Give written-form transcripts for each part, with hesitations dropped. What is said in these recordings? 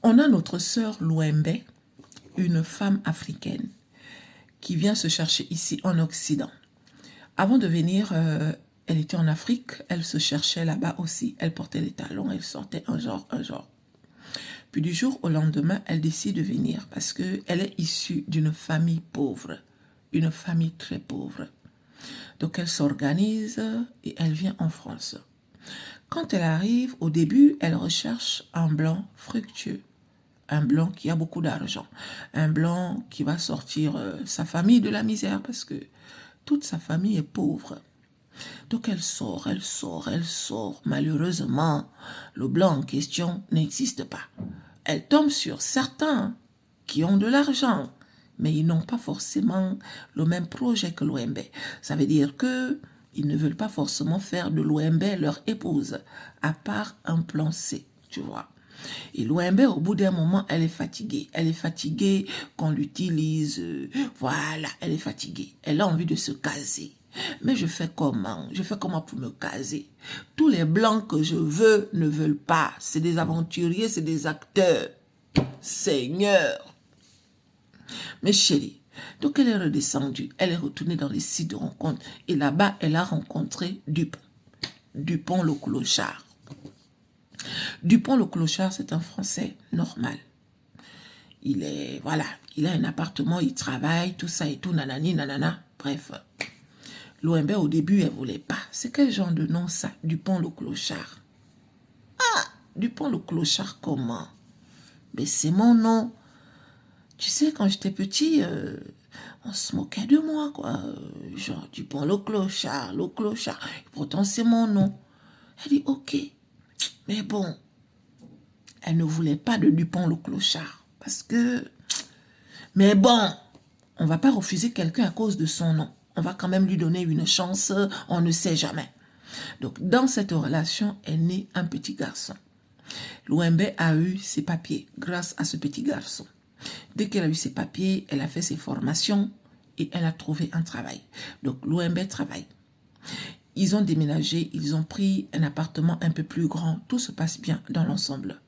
On a notre sœur Louembe, une femme africaine qui vient se chercher ici en Occident. Avant de venir, elle était en Afrique, elle se cherchait là-bas aussi. Elle portait les talons, elle sortait un genre. Puis du jour au lendemain, elle décide de venir parce qu'elle est issue d'une famille pauvre, une famille très pauvre. Donc elle s'organise et elle vient en France. Quand elle arrive, au début, elle recherche un blanc fructueux, un blanc qui a beaucoup d'argent, un blanc qui va sortir sa famille de la misère parce que toute sa famille est pauvre. Donc elle sort. Malheureusement, le blanc en question n'existe pas. Elle tombe sur certains qui ont de l'argent, mais ils n'ont pas forcément le même projet que Louembe. Ça veut dire qu'ils ne veulent pas forcément faire de Louembe leur épouse, à part un plan C, tu vois. Et Louembe, au bout d'un moment, elle est fatiguée. Elle est fatiguée qu'on l'utilise. Voilà, elle est fatiguée. Elle a envie de se caser. Mais je fais comment? Je fais comment pour me caser? Tous les blancs que je veux ne veulent pas. C'est des aventuriers, c'est des acteurs. Seigneur! Mais chérie, donc elle est redescendue. Elle est retournée dans les sites de rencontre. Et là-bas, elle a rencontré Dupont. Dupont le clochard. Dupont le clochard, c'est un Français normal. Il est, voilà, il a un appartement, il travaille, tout ça et tout, nanani, nanana, bref. Louembe, au début, elle ne voulait pas. C'est quel genre de nom ça? Dupont le clochard. Ah, Dupont le clochard, comment? Mais c'est mon nom. Tu sais, quand j'étais petit, on se moquait de moi, quoi. Genre, Dupont le clochard, le clochard. Et pourtant, c'est mon nom. Elle dit, ok. Mais bon, elle ne voulait pas de Dupont le clochard. Parce que... Mais bon, on ne va pas refuser quelqu'un à cause de son nom. On va quand même lui donner une chance, on ne sait jamais. Donc, dans cette relation est né un petit garçon. Louembe a eu ses papiers grâce à ce petit garçon. Dès qu'elle a eu ses papiers, elle a fait ses formations et elle a trouvé un travail. Donc, Louembe travaille. Ils ont déménagé, ils ont pris un appartement un peu plus grand. Tout se passe bien dans l'ensemble.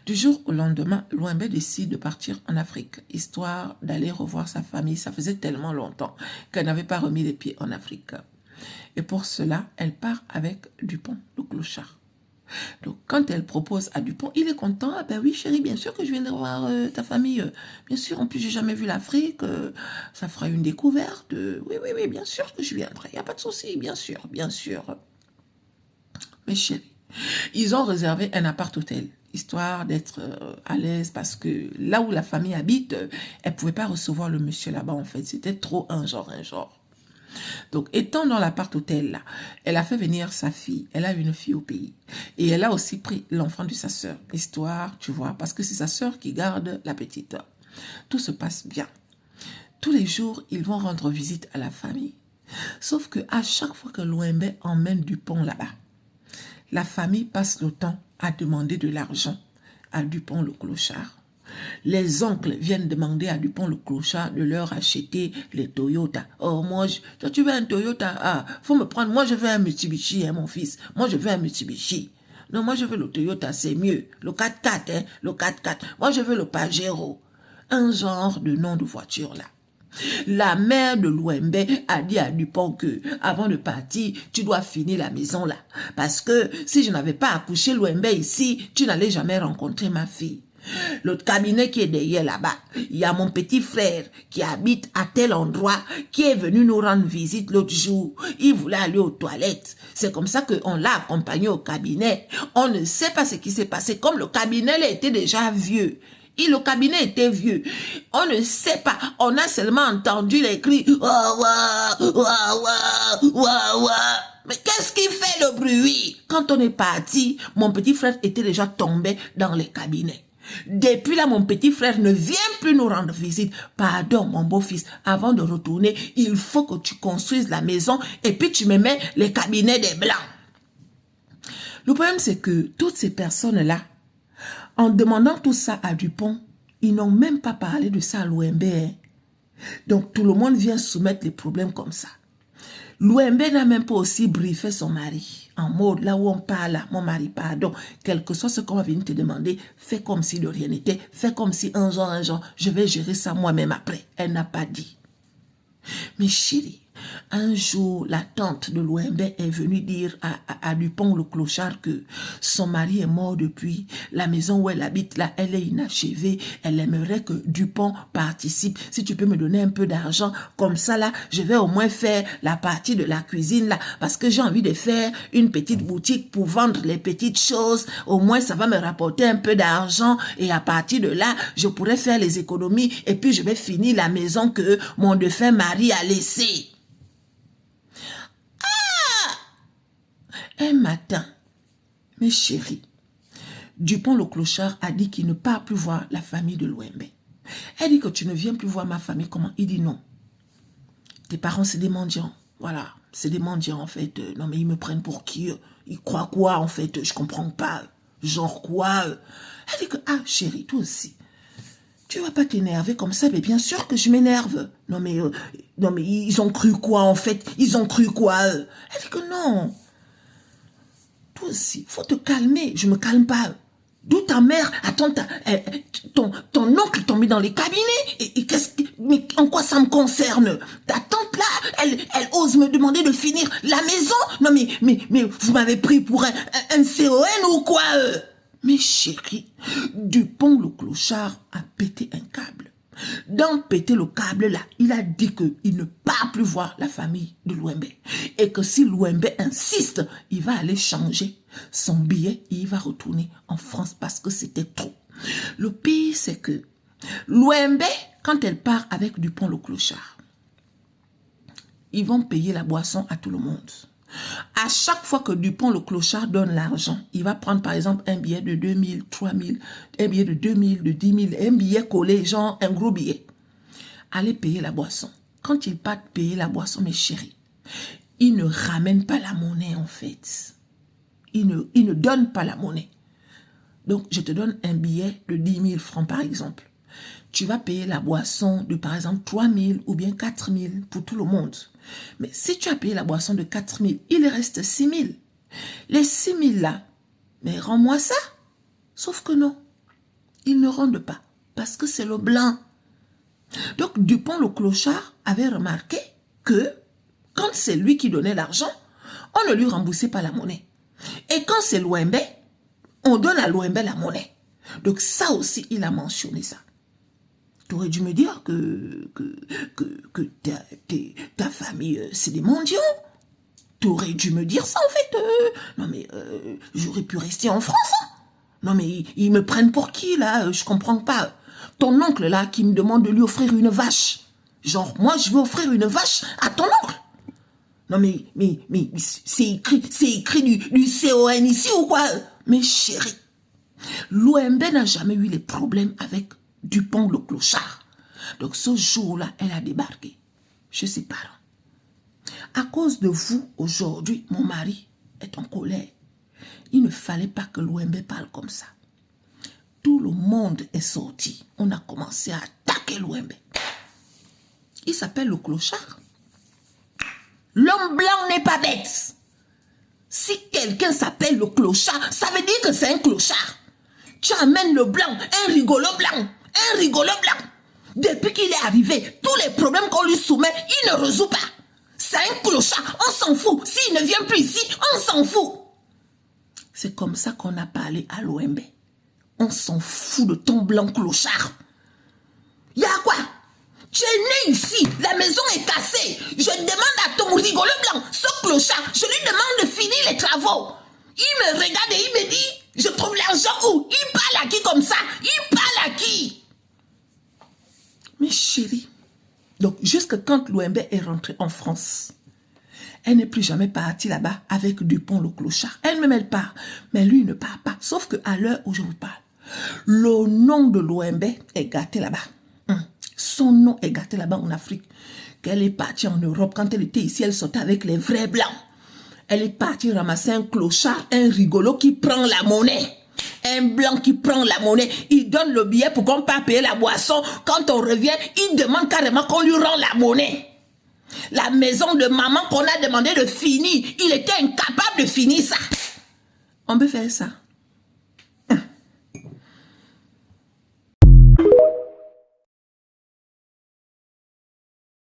Du jour au lendemain, Louembe décide de partir en Afrique, histoire d'aller revoir sa famille. Ça faisait tellement longtemps qu'elle n'avait pas remis les pieds en Afrique. Et pour cela, elle part avec Dupont, le clochard. Donc, quand elle propose à Dupont, il est content. Ah ben oui, chérie, bien sûr que je viendrai voir ta famille. Bien sûr, en plus, j'ai jamais vu l'Afrique. Ça fera une découverte. Oui, bien sûr que je viendrai. Il n'y a pas de souci, bien sûr, bien sûr. Mais chérie, ils ont réservé un appart-hôtel, histoire d'être à l'aise, parce que là où la famille habite, elle ne pouvait pas recevoir le monsieur là-bas, en fait. C'était trop un genre. Donc, étant dans l'appart-hôtel là, elle a fait venir sa fille. Elle a une fille au pays. Et elle a aussi pris l'enfant de sa sœur. Histoire, tu vois, parce que c'est sa sœur qui garde la petite. Tout se passe bien. Tous les jours, ils vont rendre visite à la famille. Sauf que à chaque fois que Louembe emmène Dupont là-bas, la famille passe le temps à demander de l'argent à Dupont le clochard. Les oncles viennent demander à Dupont le clochard de leur acheter les Toyota. Oh, moi, toi, tu veux un Toyota? Ah, faut me prendre. Moi, je veux un Mitsubishi, hein, mon fils. Moi, je veux un Mitsubishi. Non, moi, je veux le Toyota, c'est mieux. Le 4x4, hein, le 4x4. Moi, je veux le Pajero. Un genre de nom de voiture, là. La mère de Louembe a dit à Dupont que, avant de partir, tu dois finir la maison là. Parce que si je n'avais pas accouché Louembe ici, tu n'allais jamais rencontrer ma fille. L'autre cabinet qui est derrière là-bas, il y a mon petit frère qui habite à tel endroit, qui est venu nous rendre visite l'autre jour. Il voulait aller aux toilettes. C'est comme ça qu'on l'a accompagné au cabinet. On ne sait pas ce qui s'est passé. Comme le cabinet était déjà vieux. Et le cabinet était vieux. On ne sait pas. On a seulement entendu les cris. Mais qu'est-ce qui fait le bruit? Quand on est parti, mon petit frère était déjà tombé dans les cabinets. Depuis là, mon petit frère ne vient plus nous rendre visite. Pardon, mon beau-fils, avant de retourner, il faut que tu construises la maison et puis tu me mets les cabinets des Blancs. Le problème, c'est que toutes ces personnes-là, en demandant tout ça à Dupont, ils n'ont même pas parlé de ça à Louembe. Donc, tout le monde vient soumettre les problèmes comme ça. Louembe n'a même pas aussi briefé son mari en mode là où on parle, là, mon mari, pardon, quel que soit ce qu'on va venir te demander, fais comme si de rien n'était, fais comme si un jour, je vais gérer ça moi-même après. Elle n'a pas dit. Mais chérie, un jour, la tante de l'OMB est venue dire à Dupont le clochard que son mari est mort depuis. La maison où elle habite, là, elle est inachevée. Elle aimerait que Dupont participe. Si tu peux me donner un peu d'argent, comme ça, là, je vais au moins faire la partie de la cuisine, là, parce que j'ai envie de faire une petite boutique pour vendre les petites choses. Au moins, ça va me rapporter un peu d'argent et à partir de là, je pourrais faire les économies et puis je vais finir la maison que mon défunt mari a laissée. Un matin, mes chéris, Dupont le clochard a dit qu'il ne part plus voir la famille de l'OMB. Elle dit que tu ne viens plus voir ma famille. Comment? Il dit non. Tes parents, c'est des mendiants. Voilà, c'est des mendiants en fait. Non mais ils me prennent pour qui? Ils croient quoi en fait? Je comprends pas. Genre quoi? Elle dit que, ah chérie, toi aussi. Tu vas pas t'énerver comme ça, mais bien sûr que je m'énerve. Non mais ils ont cru quoi en fait? Ils ont cru quoi? Elle dit que non. Toi aussi, faut te calmer. Je me calme pas. D'où ta mère, attends, ton oncle est tombé dans les cabinets. Et mais en quoi ça me concerne? Ta tante là, elle ose me demander de finir la maison. Non mais vous m'avez pris pour un CON ou quoi? Mais chérie, Dupont le clochard a pété un câble. Dans péter le câble là, il a dit qu'il ne part plus voir la famille de l'OMB. Et que si l'OMB insiste, il va aller changer son billet et il va retourner en France parce que c'était trop. Le pire, c'est que l'OMB, quand elle part avec Dupont le clochard, ils vont payer la boisson à tout le monde. À chaque fois que Dupont le clochard donne l'argent, il va prendre par exemple un billet de 2000, 3000, un billet de 2000, de 10 000, un billet collé, genre un gros billet. Allez payer la boisson. Quand il part payer la boisson, mes chéris, il ne ramène pas la monnaie en fait. Il ne donne pas la monnaie. Donc, je te donne un billet de 10 000 francs par exemple. Tu vas payer la boisson de par exemple 3 000 ou bien 4 000 pour tout le monde. Mais si tu as payé la boisson de 4 000, il reste 6 000. Les 6 000 là, mais rends-moi ça. Sauf que non, ils ne rendent pas parce que c'est le blanc. Donc Dupont le clochard avait remarqué que quand c'est lui qui donnait l'argent, on ne lui remboursait pas la monnaie. Et quand c'est l'OMB, on donne à l'OMB la monnaie. Donc ça aussi, il a mentionné ça. Tu aurais dû me dire que ta famille, c'est des mendiants. Tu aurais dû me dire ça, en fait. Non, mais j'aurais pu rester en France. Hein. Non, mais ils me prennent pour qui, là? Je comprends pas. Ton oncle, là, qui me demande de lui offrir une vache. Genre, moi, je veux offrir une vache à ton oncle. Non, mais c'est écrit du CON ici ou quoi? Mais chérie, l'OMB n'a jamais eu les problèmes avec Dupont le clochard. Donc ce jour-là, elle a débarqué chez ses parents. À cause de vous, aujourd'hui, mon mari est en colère. Il ne fallait pas que l'OMB parle comme ça. Tout le monde est sorti. On a commencé à attaquer l'OMB. Il s'appelle le clochard. L'homme blanc n'est pas bête. Si quelqu'un s'appelle le clochard, ça veut dire que c'est un clochard. Tu amènes le blanc, un rigolo blanc. Un rigolo blanc. Depuis qu'il est arrivé, tous les problèmes qu'on lui soumet, il ne résout pas. C'est un clochard, on s'en fout. S'il ne vient plus ici, on s'en fout. C'est comme ça qu'on a parlé à l'OMB. On s'en fout de ton blanc clochard. Il y a quoi? Tu es né ici, la maison est cassée. Je demande à ton rigolo blanc, ce clochard, je lui demande de finir les travaux. Il me regarde et il me dit, je trouve l'argent où? Il parle à qui comme ça? Il parle à qui? Mais chérie, donc jusque quand l'OMB est rentrée en France, elle n'est plus jamais partie là-bas avec Dupont le clochard. Elle-même elle part, mais lui ne part pas. Sauf qu'à l'heure où je vous parle, le nom de l'OMB est gâté là-bas. Son nom est gâté là-bas en Afrique. Qu'elle est partie en Europe, quand elle était ici, elle sortait avec les vrais blancs. Elle est partie ramasser un clochard, un rigolo qui prend la monnaie. Un blanc qui prend la monnaie. Il donne le billet pour qu'on puisse payer la boisson. Quand on revient, il demande carrément qu'on lui rend la monnaie. La maison de maman qu'on a demandé de finir, il était incapable de finir ça. On peut faire ça.